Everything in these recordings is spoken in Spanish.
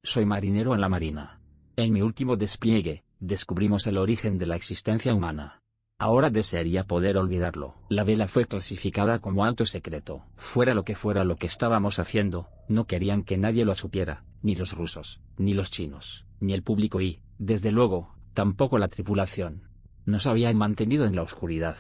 Soy marinero en la marina. En mi último despliegue, descubrimos el origen de la existencia humana. Ahora desearía poder olvidarlo. La vela fue clasificada como alto secreto. Fuera lo que estábamos haciendo, no querían que nadie lo supiera, ni los rusos, ni los chinos, ni el público y, desde luego, tampoco la tripulación. Nos habían mantenido en la oscuridad.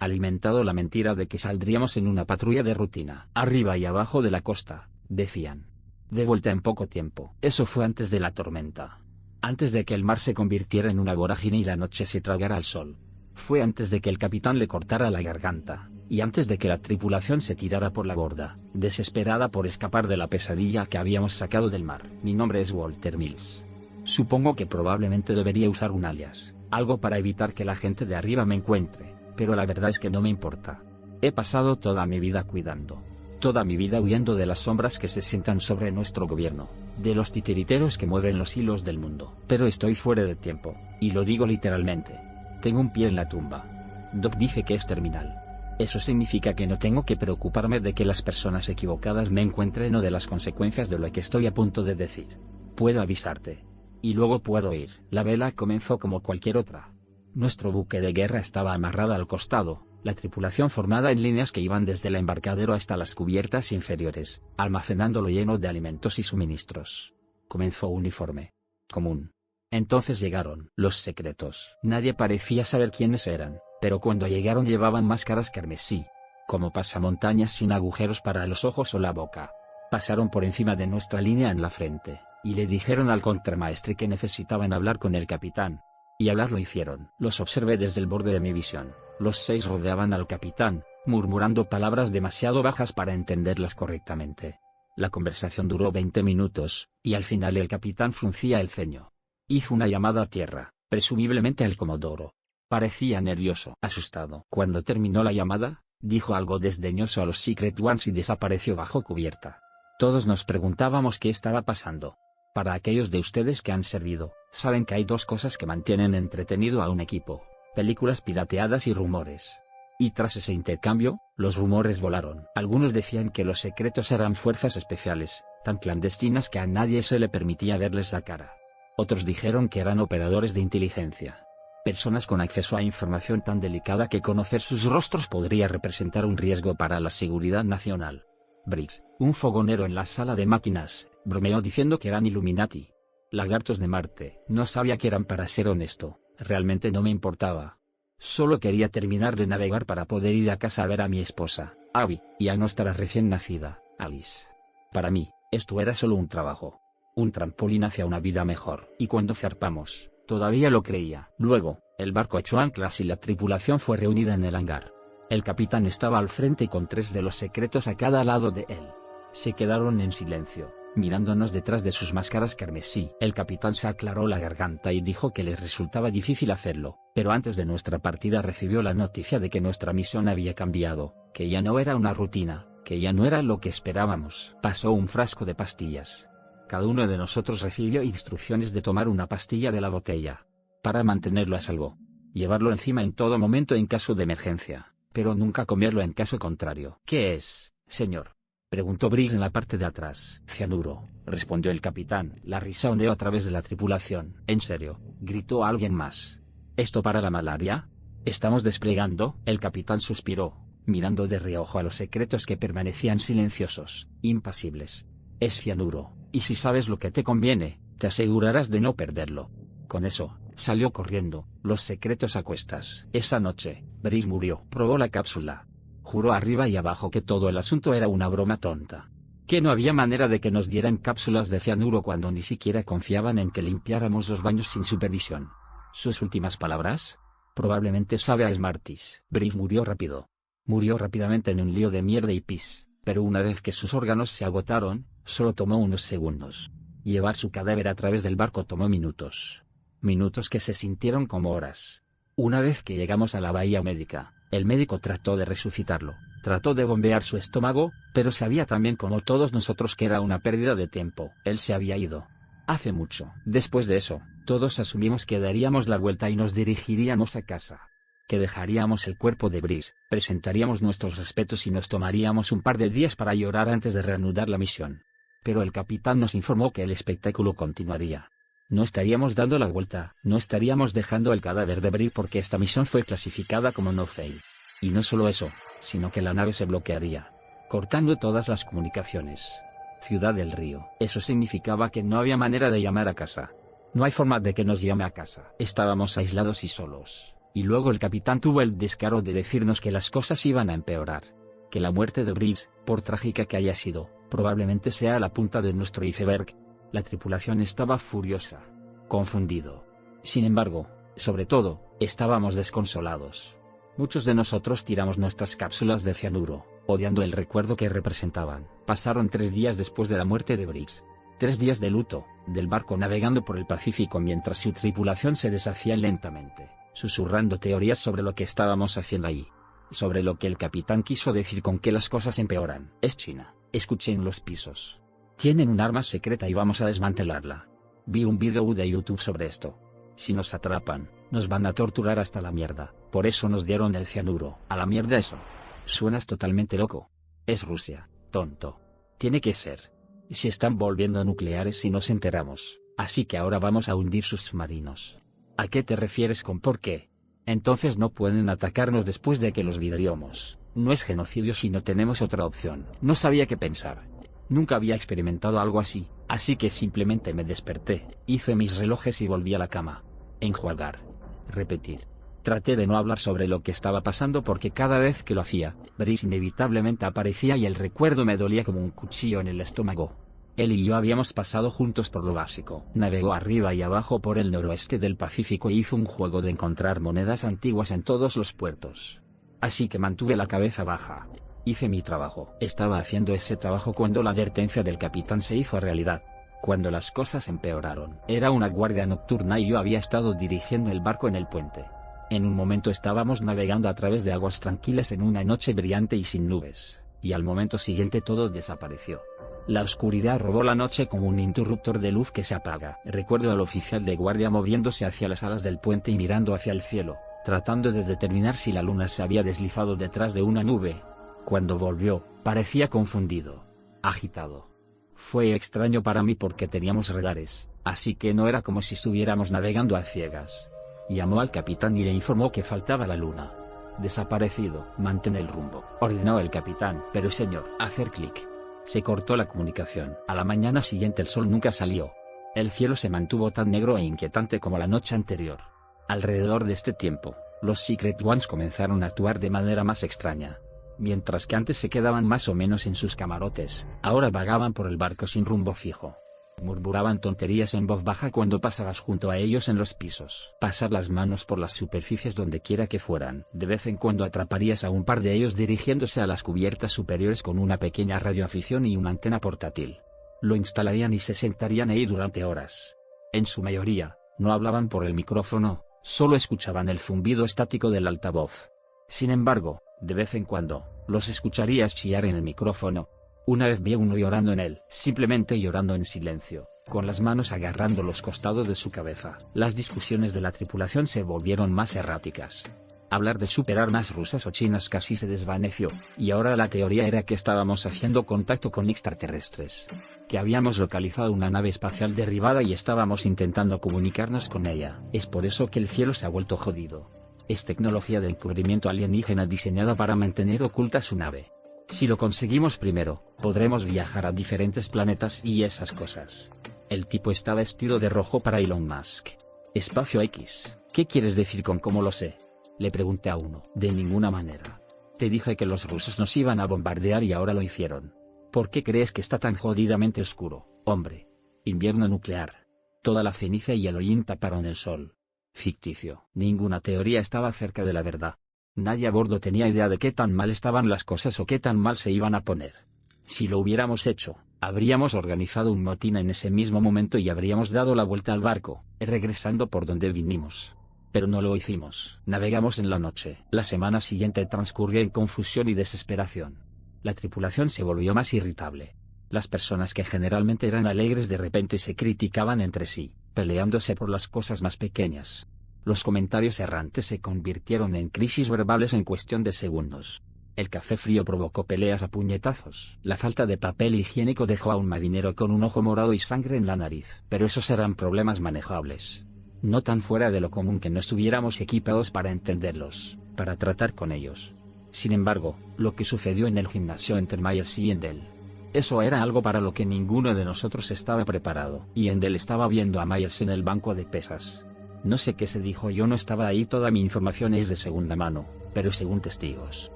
Alimentado la mentira de que saldríamos en una patrulla de rutina. Arriba y abajo de la costa, decían. De vuelta en poco tiempo. Eso fue antes de la tormenta. Antes de que el mar se convirtiera en una vorágine y la noche se tragara al sol. Fue antes de que el capitán le cortara la garganta, y antes de que la tripulación se tirara por la borda, desesperada por escapar de la pesadilla que habíamos sacado del mar. Mi nombre es Walter Mills. Supongo que probablemente debería usar un alias, algo para evitar que la gente de arriba me encuentre, pero la verdad es que no me importa. He pasado toda mi vida cuidando. Toda mi vida huyendo de las sombras que se sientan sobre nuestro gobierno, de los titiriteros que mueven los hilos del mundo. Pero estoy fuera de tiempo, y lo digo literalmente. Tengo un pie en la tumba. Doc dice que es terminal. Eso significa que no tengo que preocuparme de que las personas equivocadas me encuentren o de las consecuencias de lo que estoy a punto de decir. Puedo avisarte. Y luego puedo ir. La vela comenzó como cualquier otra. Nuestro buque de guerra estaba amarrado al costado, la tripulación formada en líneas que iban desde el embarcadero hasta las cubiertas inferiores, almacenándolo lleno de alimentos y suministros. Comenzó uniforme. Común. Entonces llegaron los secretos. Nadie parecía saber quiénes eran, pero cuando llegaron llevaban máscaras carmesí, como pasamontañas sin agujeros para los ojos o la boca. Pasaron por encima de nuestra línea en la frente, y le dijeron al contramaestre que necesitaban hablar con el capitán. Y hablar lo hicieron. Los observé desde el borde de mi visión. Los 6 rodeaban al capitán, murmurando palabras demasiado bajas para entenderlas correctamente. La conversación duró 20 minutos, y al final el capitán fruncía el ceño. Hizo una llamada a tierra, presumiblemente al comodoro. Parecía nervioso, asustado. Cuando terminó la llamada, dijo algo desdeñoso a los Secret Ones y desapareció bajo cubierta. Todos nos preguntábamos qué estaba pasando. Para aquellos de ustedes que han servido, saben que hay 2 cosas que mantienen entretenido a un equipo: películas pirateadas y rumores. Y tras ese intercambio, los rumores volaron. Algunos decían que los secretos eran fuerzas especiales, tan clandestinas que a nadie se le permitía verles la cara. Otros dijeron que eran operadores de inteligencia. Personas con acceso a información tan delicada que conocer sus rostros podría representar un riesgo para la seguridad nacional. Briggs, un fogonero en la sala de máquinas, bromeó diciendo que eran Illuminati. Lagartos de Marte. No sabía qué eran, para ser honesto. Realmente no me importaba. Solo quería terminar de navegar para poder ir a casa a ver a mi esposa, Abby, y a nuestra recién nacida, Alice. Para mí, esto era solo un trabajo. Un trampolín hacia una vida mejor. Y cuando zarpamos, todavía lo creía. Luego, el barco echó anclas y la tripulación fue reunida en el hangar. El capitán estaba al frente con 3 de los secretos a cada lado de él. Se quedaron en silencio, mirándonos detrás de sus máscaras carmesí. El capitán se aclaró la garganta y dijo que les resultaba difícil hacerlo, pero antes de nuestra partida recibió la noticia de que nuestra misión había cambiado, que ya no era una rutina, que ya no era lo que esperábamos. Pasó un frasco de pastillas. Cada uno de nosotros recibió instrucciones de tomar una pastilla de la botella, para mantenerlo a salvo. Llevarlo encima en todo momento en caso de emergencia, pero nunca comerlo en caso contrario. ¿Qué es, señor?, preguntó Briggs en la parte de atrás. Cianuro, respondió el capitán. La risa ondeó a través de la tripulación. ¿En serio?, gritó alguien más. ¿Esto para la malaria? ¿Estamos desplegando? El capitán suspiró, mirando de reojo a los secretos que permanecían silenciosos, impasibles. Es cianuro, y si sabes lo que te conviene, te asegurarás de no perderlo. Con eso, salió corriendo, los secretos a cuestas. Esa noche, Briggs murió. Probó la cápsula. Juró arriba y abajo que todo el asunto era una broma tonta. Que no había manera de que nos dieran cápsulas de cianuro cuando ni siquiera confiaban en que limpiáramos los baños sin supervisión. ¿Sus últimas palabras? Probablemente sabe a Smarties. Briggs murió rápido. Murió rápidamente en un lío de mierda y pis, pero una vez que sus órganos se agotaron, solo tomó unos segundos. Llevar su cadáver a través del barco tomó minutos. Minutos que se sintieron como horas. Una vez que llegamos a la bahía médica, el médico trató de resucitarlo, trató de bombear su estómago, pero sabía también como todos nosotros que era una pérdida de tiempo. Él se había ido hace mucho. Después de eso, todos asumimos que daríamos la vuelta y nos dirigiríamos a casa. Que dejaríamos el cuerpo de Briggs, presentaríamos nuestros respetos y nos tomaríamos un par de días para llorar antes de reanudar la misión. pero el capitán nos informó que el espectáculo continuaría. No estaríamos dando la vuelta, no estaríamos dejando el cadáver de Brig porque esta misión fue clasificada como no fail. Y no solo eso, sino que la nave se bloquearía, cortando todas las comunicaciones. Ciudad del Río. Eso significaba que no había manera de llamar a casa. No hay forma de que nos llame a casa. Estábamos aislados y solos. Y luego el capitán tuvo el descaro de decirnos que las cosas iban a empeorar. Que la muerte de Briggs, por trágica que haya sido, probablemente sea la punta de nuestro iceberg. La tripulación estaba furiosa. Confundido. Sin embargo, sobre todo, estábamos desconsolados. Muchos de nosotros tiramos nuestras cápsulas de cianuro, odiando el recuerdo que representaban. Pasaron 3 días después de la muerte de Briggs. 3 días de luto, del barco navegando por el Pacífico mientras su tripulación se deshacía lentamente, susurrando teorías sobre lo que estábamos haciendo ahí. Sobre lo que el capitán quiso decir con que las cosas empeoran. Es China. Escuché en los pisos. Tienen un arma secreta y vamos a desmantelarla. Vi un video de YouTube sobre esto. Si nos atrapan, nos van a torturar hasta la mierda. Por eso nos dieron el cianuro. A la mierda eso. Suenas totalmente loco. Es Rusia, tonto. Tiene que ser. Se están volviendo nucleares si nos enteramos. Así que ahora vamos a hundir sus submarinos. ¿A qué te refieres con por qué? Entonces no pueden atacarnos después de que los vidriemos. No es genocidio si no tenemos otra opción. No sabía qué pensar. Nunca había experimentado algo así, así que simplemente me desperté, hice mis relojes y volví a la cama. Enjuagar. Repetir. Traté de no hablar sobre lo que estaba pasando porque cada vez que lo hacía, Briggs inevitablemente aparecía y el recuerdo me dolía como un cuchillo en el estómago. Él y yo habíamos pasado juntos por lo básico. Navegó arriba y abajo por el noroeste del Pacífico y hizo un juego de encontrar monedas antiguas en todos los puertos. Así que mantuve la cabeza baja. Hice mi trabajo. Estaba haciendo ese trabajo cuando la advertencia del capitán se hizo realidad. Cuando las cosas empeoraron. Era una guardia nocturna y yo había estado dirigiendo el barco en el puente. En un momento estábamos navegando a través de aguas tranquilas en una noche brillante y sin nubes, y al momento siguiente todo desapareció. La oscuridad robó la noche como un interruptor de luz que se apaga. Recuerdo al oficial de guardia moviéndose hacia las alas del puente y mirando hacia el cielo, tratando de determinar si la luna se había deslizado detrás de una nube. Cuando volvió, parecía confundido, agitado. Fue extraño para mí porque teníamos radares, así que no era como si estuviéramos navegando a ciegas. Llamó al capitán y le informó que faltaba la luna. Desaparecido. Mantén el rumbo, ordenó el capitán. Pero señor, hacer clic. Se cortó la comunicación. A la mañana siguiente el sol nunca salió. El cielo se mantuvo tan negro e inquietante como la noche anterior. Alrededor de este tiempo, los Secret Ones comenzaron a actuar de manera más extraña. Mientras que antes se quedaban más o menos en sus camarotes, ahora vagaban por el barco sin rumbo fijo. Murmuraban tonterías en voz baja cuando pasabas junto a ellos en los pisos. Pasar las manos por las superficies donde quiera que fueran. De vez en cuando atraparías a un par de ellos dirigiéndose a las cubiertas superiores con una pequeña radioafición y una antena portátil. Lo instalarían y se sentarían ahí durante horas. En su mayoría, no hablaban por el micrófono, solo escuchaban el zumbido estático del altavoz. Sin embargo, de vez en cuando, los escucharías chillar en el micrófono. Una vez vi a uno llorando en él, simplemente llorando en silencio, con las manos agarrando los costados de su cabeza. Las discusiones de la tripulación se volvieron más erráticas. Hablar de superarmas rusas o chinas casi se desvaneció, y ahora la teoría era que estábamos haciendo contacto con extraterrestres. Que habíamos localizado una nave espacial derribada y estábamos intentando comunicarnos con ella. Es por eso que el cielo se ha vuelto jodido. Es tecnología de encubrimiento alienígena diseñada para mantener oculta su nave. Si lo conseguimos primero, podremos viajar a diferentes planetas y esas cosas. El tipo está vestido de rojo para Elon Musk. Espacio X, ¿qué quieres decir con cómo lo sé? Le pregunté a uno. De ninguna manera. Te dije que los rusos nos iban a bombardear y ahora lo hicieron. ¿Por qué crees que está tan jodidamente oscuro, hombre? Invierno nuclear. Toda la ceniza y el hollín taparon el sol. Ficticio. Ninguna teoría estaba cerca de la verdad. Nadie a bordo tenía idea de qué tan mal estaban las cosas o qué tan mal se iban a poner. Si lo hubiéramos hecho, habríamos organizado un motín en ese mismo momento y habríamos dado la vuelta al barco, regresando por donde vinimos. Pero no lo hicimos. Navegamos en la noche. La semana siguiente transcurrió en confusión y desesperación. La tripulación se volvió más irritable. Las personas que generalmente eran alegres de repente se criticaban entre sí, peleándose por las cosas más pequeñas. Los comentarios errantes se convirtieron en crisis verbales en cuestión de segundos. El café frío provocó peleas a puñetazos. La falta de papel higiénico dejó a un marinero con un ojo morado y sangre en la nariz. Pero esos eran problemas manejables. No tan fuera de lo común que no estuviéramos equipados para entenderlos, para tratar con ellos. Sin embargo, lo que sucedió en el gimnasio entre Myers y Endel, eso era algo para lo que ninguno de nosotros estaba preparado. Y Endel estaba viendo a Myers en el banco de pesas. No sé qué se dijo, yo no estaba ahí, toda mi información es de segunda mano, pero según testigos,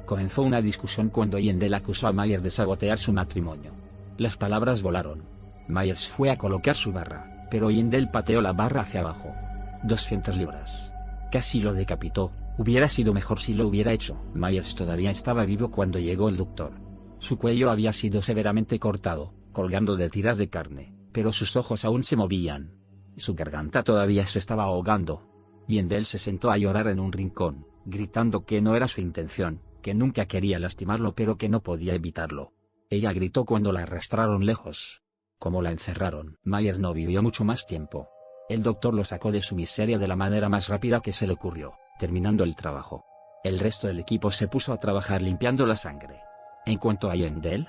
comenzó una discusión cuando Endel acusó a Myers de sabotear su matrimonio. Las palabras volaron. Myers fue a colocar su barra, pero Endel pateó la barra hacia abajo. 200 libras. Casi lo decapitó. Hubiera sido mejor si lo hubiera hecho. Myers todavía estaba vivo cuando llegó el doctor. Su cuello había sido severamente cortado, colgando de tiras de carne, pero sus ojos aún se movían. Su garganta todavía se estaba ahogando. Endel se sentó a llorar en un rincón, gritando que no era su intención, que nunca quería lastimarlo pero que no podía evitarlo. Ella gritó cuando la arrastraron lejos. Como la encerraron. Myers no vivió mucho más tiempo. El doctor lo sacó de su miseria de la manera más rápida que se le ocurrió, terminando el trabajo. El resto del equipo se puso a trabajar limpiando la sangre. En cuanto a Endel,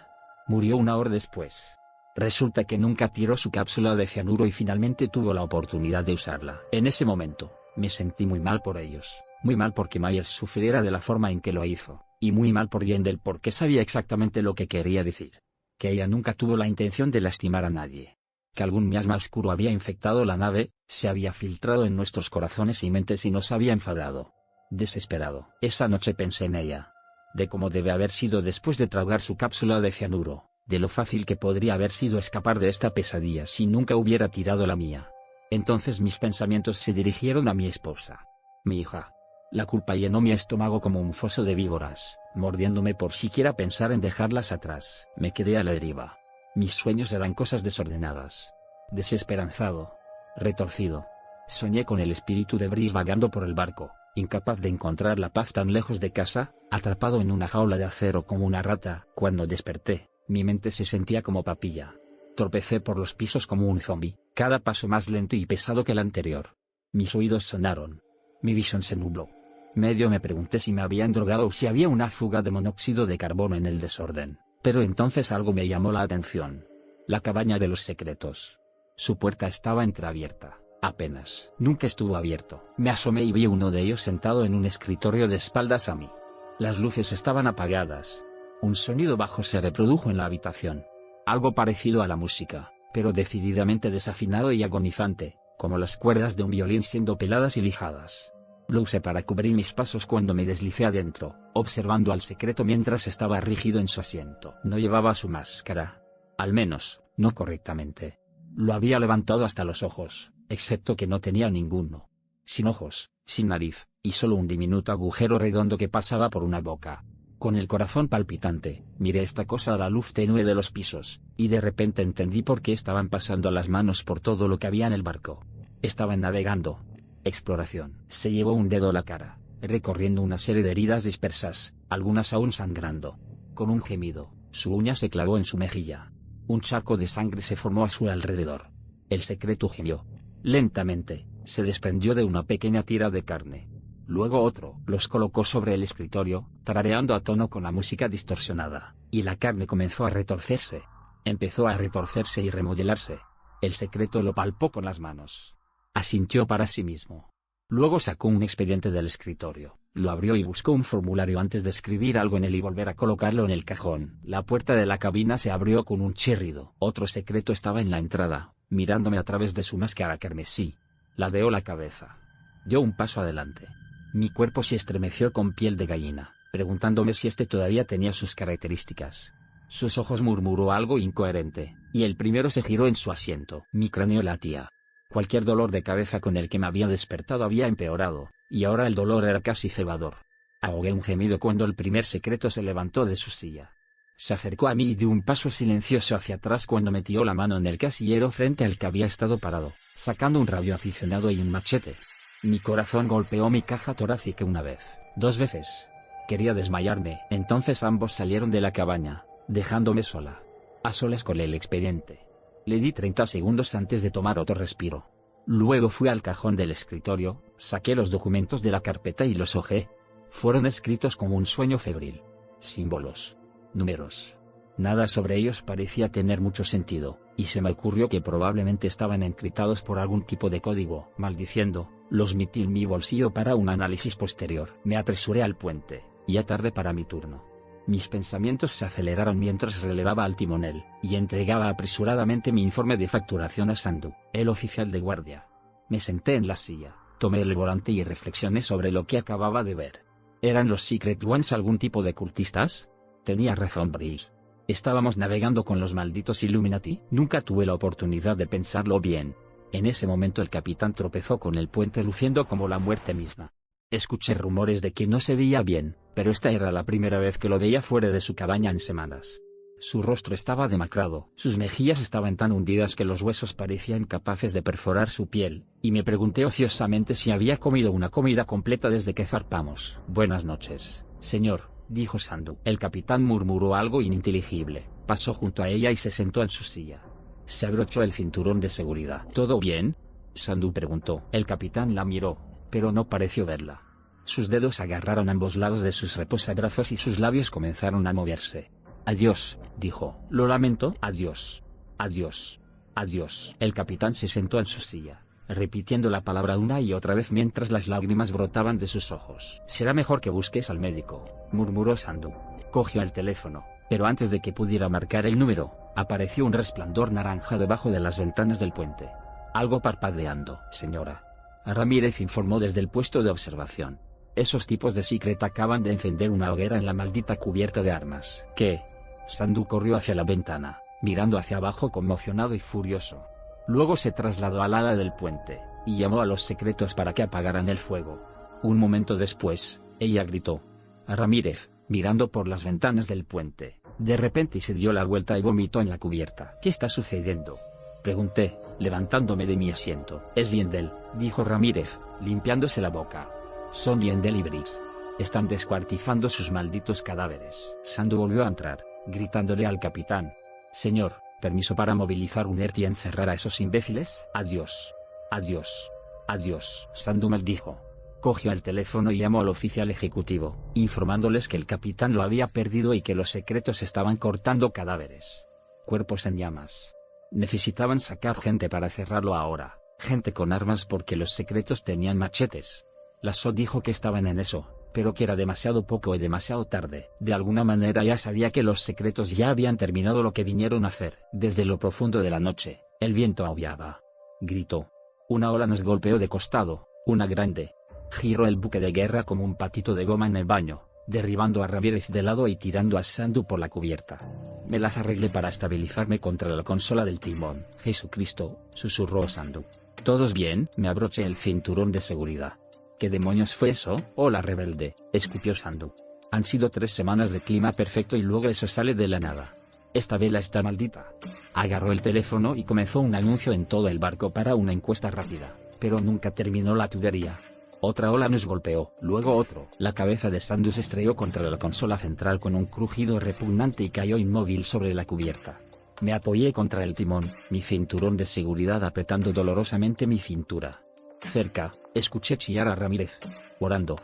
murió una hora después. Resulta que nunca tiró su cápsula de cianuro y finalmente tuvo la oportunidad de usarla. En ese momento, me sentí muy mal por ellos, muy mal porque Myers sufriera de la forma en que lo hizo, y muy mal por Endel porque sabía exactamente lo que quería decir. Que ella nunca tuvo la intención de lastimar a nadie. Que algún miasma oscuro había infectado la nave, se había filtrado en nuestros corazones y mentes y nos había enfadado. Desesperado. Esa noche pensé en ella. De cómo debe haber sido después de tragar su cápsula de cianuro, de lo fácil que podría haber sido escapar de esta pesadilla si nunca hubiera tirado la mía. Entonces mis pensamientos se dirigieron a mi esposa. Mi hija. La culpa llenó mi estómago como un foso de víboras, mordiéndome por siquiera pensar en dejarlas atrás. Me quedé a la deriva. Mis sueños eran cosas desordenadas. Desesperanzado. Retorcido. Soñé con el espíritu de Brice vagando por el barco, incapaz de encontrar la paz tan lejos de casa, atrapado en una jaula de acero como una rata. Cuando desperté, mi mente se sentía como papilla. Tropecé por los pisos como un zombi, cada paso más lento y pesado que el anterior. Mis oídos sonaron. Mi visión se nubló. Medio me pregunté si me habían drogado o si había una fuga de monóxido de carbono en el desorden. Pero entonces algo me llamó la atención. La cabaña de los secretos. Su puerta estaba entreabierta, apenas. Nunca estuvo abierto. Me asomé y vi uno de ellos sentado en un escritorio de espaldas a mí. Las luces estaban apagadas. Un sonido bajo se reprodujo en la habitación. Algo parecido a la música, pero decididamente desafinado y agonizante, como las cuerdas de un violín siendo peladas y lijadas. Lo usé para cubrir mis pasos cuando me deslicé adentro, observando al secreto mientras estaba rígido en su asiento. No llevaba su máscara. Al menos, no correctamente. Lo había levantado hasta los ojos, excepto que no tenía ninguno. Sin ojos, sin nariz, y solo un diminuto agujero redondo que pasaba por una boca. Con el corazón palpitante, miré esta cosa a la luz tenue de los pisos, y de repente entendí por qué estaban pasando las manos por todo lo que había en el barco. Estaban navegando. Exploración. Se llevó un dedo a la cara, recorriendo una serie de heridas dispersas, algunas aún sangrando. Con un gemido, su uña se clavó en su mejilla. Un charco de sangre se formó a su alrededor. El secreto gimió. Lentamente, se desprendió de una pequeña tira de carne. Luego otro. Los colocó sobre el escritorio, tarareando a tono con la música distorsionada, y la carne comenzó a retorcerse. Empezó a retorcerse y remodelarse. El secreto lo palpó con las manos. Asintió para sí mismo. Luego sacó un expediente del escritorio, lo abrió y buscó un formulario antes de escribir algo en él y volver a colocarlo en el cajón. La puerta de la cabina se abrió con un chirrido. Otro secreto estaba en la entrada, mirándome a través de su máscara carmesí. Ladeó la cabeza. Dio un paso adelante. Mi cuerpo se estremeció con piel de gallina, preguntándome si este todavía tenía sus características. Sus ojos murmuró algo incoherente, y el primero se giró en su asiento. Mi cráneo latía. Cualquier dolor de cabeza con el que me había despertado había empeorado, y ahora el dolor era casi cebador. Ahogué un gemido cuando el primer secreto se levantó de su silla. Se acercó a mí y dio un paso silencioso hacia atrás cuando metió la mano en el casillero frente al que había estado parado, sacando un radioaficionado y un machete. Mi corazón golpeó mi caja torácica una vez, 2 veces. Quería desmayarme. Entonces ambos salieron de la cabaña, dejándome sola. A solas con el expediente. Le di 30 segundos antes de tomar otro respiro. Luego fui al cajón del escritorio, saqué los documentos de la carpeta y los hojé. Fueron escritos como un sueño febril. símbolos, números. Nada sobre ellos parecía tener mucho sentido, y se me ocurrió que probablemente estaban encriptados por algún tipo de código. Maldiciendo, los metí en mi bolsillo para un análisis posterior. Me apresuré al puente, ya tarde para mi turno. Mis pensamientos se aceleraron mientras relevaba al timonel, y entregaba apresuradamente mi informe de facturación a Sandu, el oficial de guardia. Me senté en la silla, tomé el volante y reflexioné sobre lo que acababa de ver. ¿Eran los Secret Ones algún tipo de cultistas? Tenía razón Brice. ¿Estábamos navegando con los malditos Illuminati? Nunca tuve la oportunidad de pensarlo bien. En ese momento el capitán tropezó con el puente luciendo como la muerte misma. Escuché rumores de que no se veía bien, pero esta era la primera vez que lo veía fuera de su cabaña en semanas. Su rostro estaba demacrado, sus mejillas estaban tan hundidas que los huesos parecían capaces de perforar su piel, y me pregunté ociosamente si había comido una comida completa desde que zarpamos. Buenas noches, señor, dijo Sandu. El capitán murmuró algo ininteligible, pasó junto a ella y se sentó en su silla. Se abrochó el cinturón de seguridad. ¿Todo bien?, Sandu preguntó. El capitán la miró, pero no pareció verla. Sus dedos agarraron ambos lados de sus reposabrazos y sus labios comenzaron a moverse. Adiós, dijo. Lo lamento. Adiós. Adiós. Adiós. El capitán se sentó en su silla, repitiendo la palabra una y otra vez mientras las lágrimas brotaban de sus ojos. Será mejor que busques al médico, murmuró Sandu. Cogió el teléfono, pero antes de que pudiera marcar el número, apareció un resplandor naranja debajo de las ventanas del puente. Algo parpadeando. Señora Ramírez informó desde el puesto de observación. Esos tipos de Secret acaban de encender una hoguera en la maldita cubierta de armas. ¿Qué? Sandu corrió hacia la ventana, mirando hacia abajo conmocionado y furioso. Luego se trasladó al ala del puente, y llamó a los secretos para que apagaran el fuego. Un momento después, ella gritó. A Ramírez, mirando por las ventanas del puente, de repente se dio la vuelta y vomitó en la cubierta. ¿Qué está sucediendo?, pregunté, levantándome de mi asiento. Es Yendel, dijo Ramírez, limpiándose la boca. Son Yendel y Brice. Están descuartizando sus malditos cadáveres. Sandu volvió a entrar, gritándole al capitán. Señor, ¿permiso para movilizar un ERT y encerrar a esos imbéciles? Adiós. Adiós. Adiós. Sandu maldijo. Cogió el teléfono y llamó al oficial ejecutivo, informándoles que el capitán lo había perdido y que los secretos estaban cortando cadáveres. Cuerpos en llamas. Necesitaban sacar gente para cerrarlo ahora, gente con armas porque los secretos tenían machetes. Lasso dijo que estaban en eso, pero que era demasiado poco y demasiado tarde. De alguna manera ya sabía que los secretos ya habían terminado lo que vinieron a hacer. Desde lo profundo de la noche, el viento aullaba. Gritó. Una ola nos golpeó de costado, una grande. Giró el buque de guerra como un patito de goma en el baño, derribando a Ramírez de lado y tirando a Sandu por la cubierta. Me las arreglé para estabilizarme contra la consola del timón. Jesucristo, susurró Sandu. ¿Todos bien? Me abroché el cinturón de seguridad. ¿Qué demonios fue eso? Hola rebelde, escupió Sandu. Han sido 3 semanas de clima perfecto y luego eso sale de la nada. Esta vela está maldita. Agarró el teléfono y comenzó un anuncio en todo el barco para una encuesta rápida, pero nunca terminó la tubería. Otra ola nos golpeó, luego otro. La cabeza de Sandu se estrelló contra la consola central con un crujido repugnante y cayó inmóvil sobre la cubierta. Me apoyé contra el timón, mi cinturón de seguridad apretando dolorosamente mi cintura. Cerca, escuché chillar a Ramírez. Orando.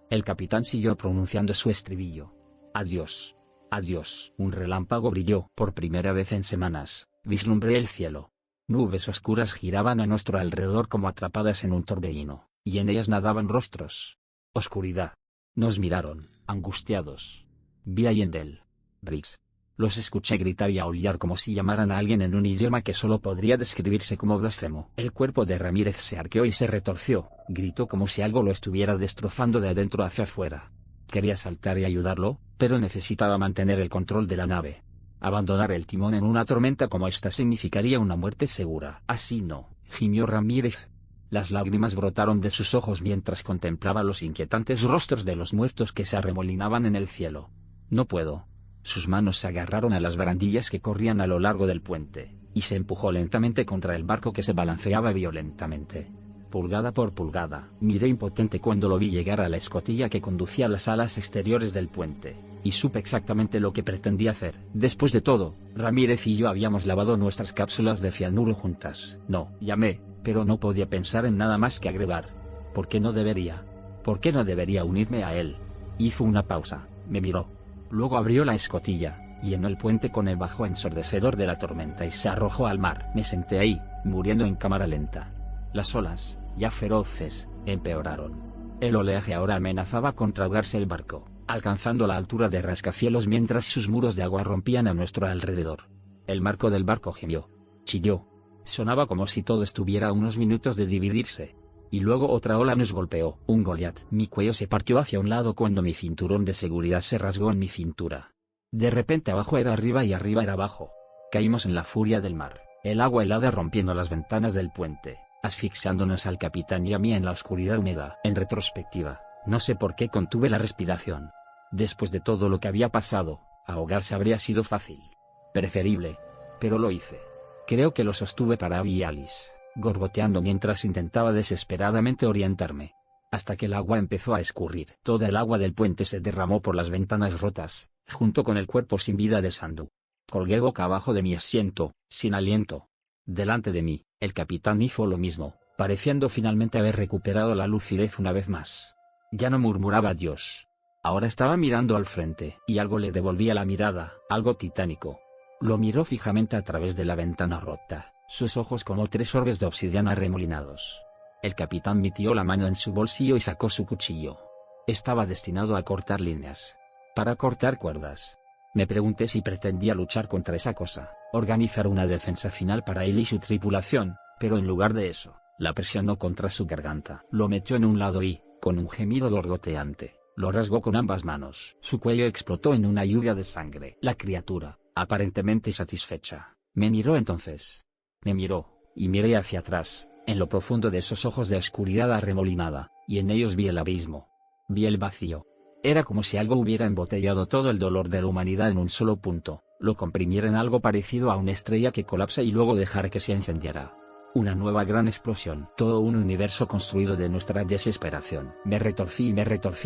El capitán siguió pronunciando su estribillo. Adiós. Adiós. Un relámpago brilló. Por primera vez en semanas, vislumbré el cielo. Nubes oscuras giraban a nuestro alrededor como atrapadas en un torbellino, y en ellas nadaban rostros. Oscuridad. Nos miraron, angustiados. Vi a Yendel. Brice. Los escuché gritar y aullar como si llamaran a alguien en un idioma que solo podría describirse como blasfemo. El cuerpo de Ramírez se arqueó y se retorció, gritó como si algo lo estuviera destrozando de adentro hacia afuera. Quería saltar y ayudarlo, pero necesitaba mantener el control de la nave. Abandonar el timón en una tormenta como esta significaría una muerte segura. Así no, gimió Ramírez. Las lágrimas brotaron de sus ojos mientras contemplaba los inquietantes rostros de los muertos que se arremolinaban en el cielo. No puedo. Sus manos se agarraron a las barandillas que corrían a lo largo del puente, y se empujó lentamente contra el barco que se balanceaba violentamente. Pulgada por pulgada. Miré impotente cuando lo vi llegar a la escotilla que conducía a las alas exteriores del puente, y supe exactamente lo que pretendía hacer. Después de todo, Ramírez y yo habíamos lavado nuestras cápsulas de cianuro juntas. No, llamé, pero no podía pensar en nada más que agregar. ¿Por qué no debería? ¿Por qué no debería unirme a él? Hizo una pausa, me miró. Luego abrió la escotilla, llenó el puente con el bajo ensordecedor de la tormenta y se arrojó al mar. Me senté ahí, muriendo en cámara lenta. Las olas, ya feroces, empeoraron. El oleaje ahora amenazaba con tragarse el barco, alcanzando la altura de rascacielos mientras sus muros de agua rompían a nuestro alrededor. El marco del barco gimió, chilló. Sonaba como si todo estuviera a unos minutos de dividirse. Y luego otra ola nos golpeó. Un Goliat. Mi cuello se partió hacia un lado cuando mi cinturón de seguridad se rasgó en mi cintura. De repente abajo era arriba y arriba era abajo. Caímos en la furia del mar, el agua helada rompiendo las ventanas del puente, asfixiándonos al capitán y a mí en la oscuridad húmeda. En retrospectiva, no sé por qué contuve la respiración. Después de todo lo que había pasado, ahogarse habría sido fácil. Preferible. Pero lo hice. Creo que lo sostuve para Abby y Alice, gorgoteando mientras intentaba desesperadamente orientarme. Hasta que el agua empezó a escurrir. Toda el agua del puente se derramó por las ventanas rotas, junto con el cuerpo sin vida de Sandu. Colgué boca abajo de mi asiento, sin aliento. Delante de mí, el capitán hizo lo mismo, pareciendo finalmente haber recuperado la lucidez una vez más. Ya no murmuraba adiós. Ahora estaba mirando al frente, y algo le devolvía la mirada, algo titánico. Lo miró fijamente a través de la ventana rota, sus ojos como 3 orbes de obsidiana arremolinados. El capitán metió la mano en su bolsillo y sacó su cuchillo. Estaba destinado a cortar líneas. Para cortar cuerdas. Me pregunté si pretendía luchar contra esa cosa, organizar una defensa final para él y su tripulación, pero en lugar de eso, la presionó contra su garganta. Lo metió en un lado y, con un gemido gorgoteante, lo rasgó con ambas manos. Su cuello explotó en una lluvia de sangre. La criatura, aparentemente satisfecha, me miró entonces. Me miró, y miré hacia atrás, en lo profundo de esos ojos de oscuridad arremolinada, y en ellos vi el abismo. Vi el vacío. Era como si algo hubiera embotellado todo el dolor de la humanidad en un solo punto, lo comprimiera en algo parecido a una estrella que colapsa y luego dejara que se encendiera. Una nueva gran explosión. Todo un universo construido de nuestra desesperación. Me retorcí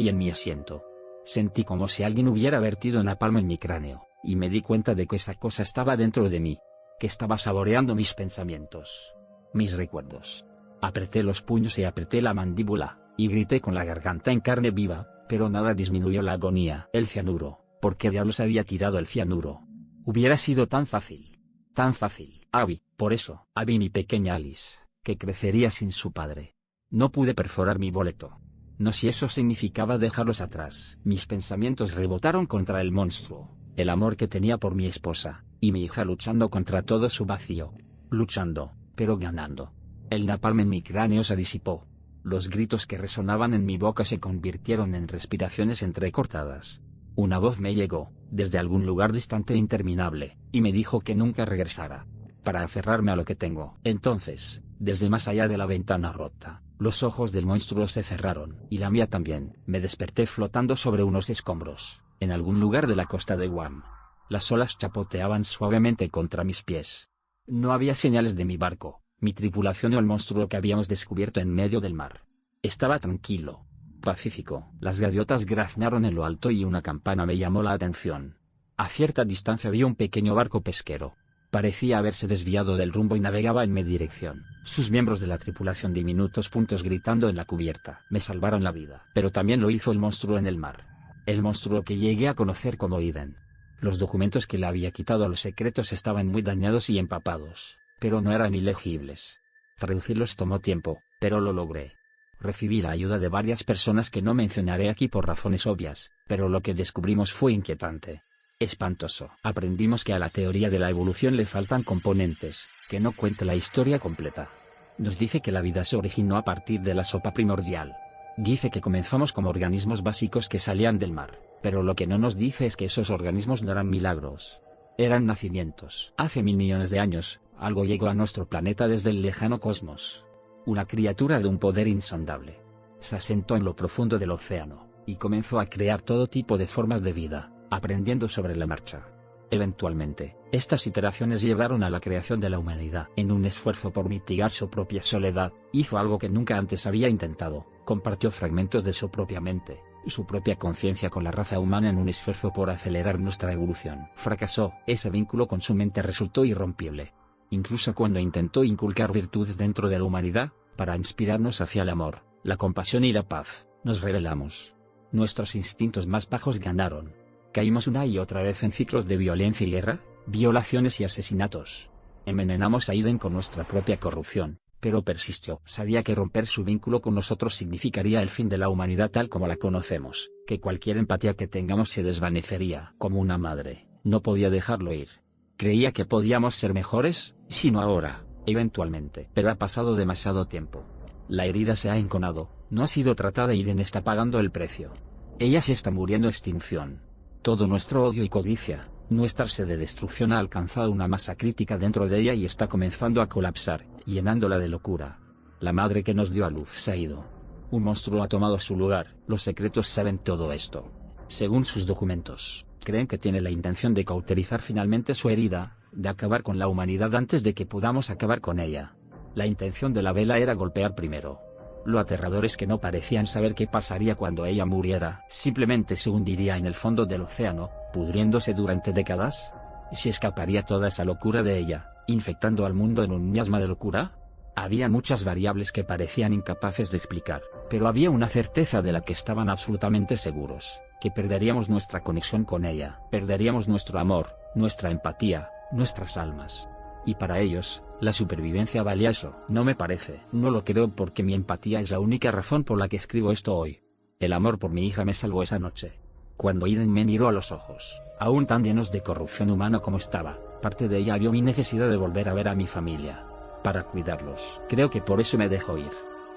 en mi asiento. Sentí como si alguien hubiera vertido napalm en mi cráneo, y me di cuenta de que esa cosa estaba dentro de mí, que estaba saboreando mis pensamientos, mis recuerdos. Apreté los puños y apreté la mandíbula, y grité con la garganta en carne viva, pero nada disminuyó la agonía. El cianuro. ¿Por qué diablos había tirado el cianuro? Hubiera sido tan fácil. Tan fácil. Abby, por eso. Abby, mi pequeña Alice, que crecería sin su padre. No pude perforar mi boleto. No si eso significaba dejarlos atrás. Mis pensamientos rebotaron contra el monstruo, el amor que tenía por mi esposa, y mi hija luchando contra todo su vacío. Luchando, pero ganando. El napalm en mi cráneo se disipó. Los gritos que resonaban en mi boca se convirtieron en respiraciones entrecortadas. Una voz me llegó, desde algún lugar distante e interminable, y me dijo que nunca regresara. Para aferrarme a lo que tengo. Entonces, desde más allá de la ventana rota, los ojos del monstruo se cerraron, y la mía también. Me desperté flotando sobre unos escombros, en algún lugar de la costa de Guam. Las olas chapoteaban suavemente contra mis pies. No había señales de mi barco, mi tripulación o el monstruo que habíamos descubierto en medio del mar. Estaba tranquilo, pacífico. Las gaviotas graznaron en lo alto y una campana me llamó la atención. A cierta distancia vi un pequeño barco pesquero. Parecía haberse desviado del rumbo y navegaba en mi dirección. Sus miembros de la tripulación diminutos puntos gritando en la cubierta. Me salvaron la vida. Pero también lo hizo el monstruo en el mar. El monstruo que llegué a conocer como Eden. Los documentos que le había quitado a los secretos estaban muy dañados y empapados, pero no eran ilegibles. Traducirlos tomó tiempo, pero lo logré. Recibí la ayuda de varias personas que no mencionaré aquí por razones obvias, pero lo que descubrimos fue inquietante. Espantoso. Aprendimos que a la teoría de la evolución le faltan componentes, que no cuenta la historia completa. Nos dice que la vida se originó a partir de la sopa primordial. Dice que comenzamos como organismos básicos que salían del mar, pero lo que no nos dice es que esos organismos no eran milagros. Eran nacimientos. Hace 1000 millones de años, algo llegó a nuestro planeta desde el lejano cosmos. Una criatura de un poder insondable. Se asentó en lo profundo del océano, y comenzó a crear todo tipo de formas de vida, aprendiendo sobre la marcha. Eventualmente, estas iteraciones llevaron a la creación de la humanidad. En un esfuerzo por mitigar su propia soledad, hizo algo que nunca antes había intentado: compartió fragmentos de su propia mente, su propia conciencia con la raza humana en un esfuerzo por acelerar nuestra evolución. Fracasó. Ese vínculo con su mente resultó irrompible. Incluso cuando intentó inculcar virtudes dentro de la humanidad, para inspirarnos hacia el amor, la compasión y la paz, nos rebelamos. Nuestros instintos más bajos ganaron. Caímos una y otra vez en ciclos de violencia y guerra, violaciones y asesinatos. Envenenamos a Aiden con nuestra propia corrupción, pero persistió. Sabía que romper su vínculo con nosotros significaría el fin de la humanidad tal como la conocemos, que cualquier empatía que tengamos se desvanecería. Como una madre, no podía dejarlo ir. Creía que podíamos ser mejores, si no ahora, eventualmente. Pero ha pasado demasiado tiempo. La herida se ha enconado, no ha sido tratada y Aiden está pagando el precio. Ella se está muriendo extinción. Todo nuestro odio y codicia, nuestra sed de destrucción ha alcanzado una masa crítica dentro de ella y está comenzando a colapsar, llenándola de locura. La madre que nos dio a luz se ha ido. Un monstruo ha tomado su lugar. Los secretos saben todo esto. Según sus documentos, creen que tiene la intención de cauterizar finalmente su herida, de acabar con la humanidad antes de que podamos acabar con ella. La intención de la vela era golpear primero. Lo aterrador es que no parecían saber qué pasaría cuando ella muriera. Simplemente se hundiría en el fondo del océano, pudriéndose durante décadas. ¿Y se escaparía toda esa locura de ella, infectando al mundo en un miasma de locura? Había muchas variables que parecían incapaces de explicar, pero había una certeza de la que estaban absolutamente seguros, que perderíamos nuestra conexión con ella, perderíamos nuestro amor, nuestra empatía, nuestras almas. Y para ellos, la supervivencia valía eso. No me parece. No lo creo porque mi empatía es la única razón por la que escribo esto hoy. El amor por mi hija me salvó esa noche. Cuando Aiden me miró a los ojos, aún tan llenos de corrupción humana como estaba, parte de ella vio mi necesidad de volver a ver a mi familia, para cuidarlos. Creo que por eso me dejó ir.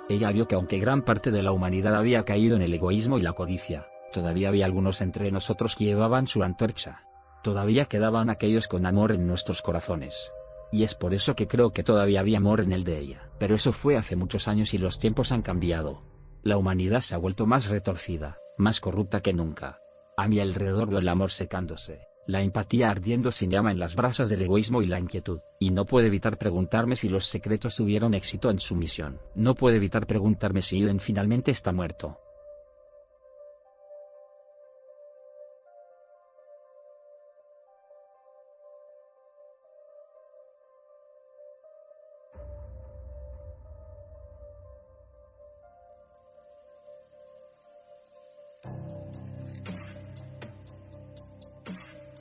Ella vio que aunque gran parte de la humanidad había caído en el egoísmo y la codicia, todavía había algunos entre nosotros que llevaban su antorcha. Todavía quedaban aquellos con amor en nuestros corazones. Y es por eso que creo que todavía había amor en el de ella. Pero eso fue hace muchos años y los tiempos han cambiado. La humanidad se ha vuelto más retorcida, más corrupta que nunca. A mi alrededor veo el amor secándose, la empatía ardiendo sin llama en las brasas del egoísmo y la inquietud. Y no puedo evitar preguntarme si los secretos tuvieron éxito en su misión. No puedo evitar preguntarme si Aiden finalmente está muerto.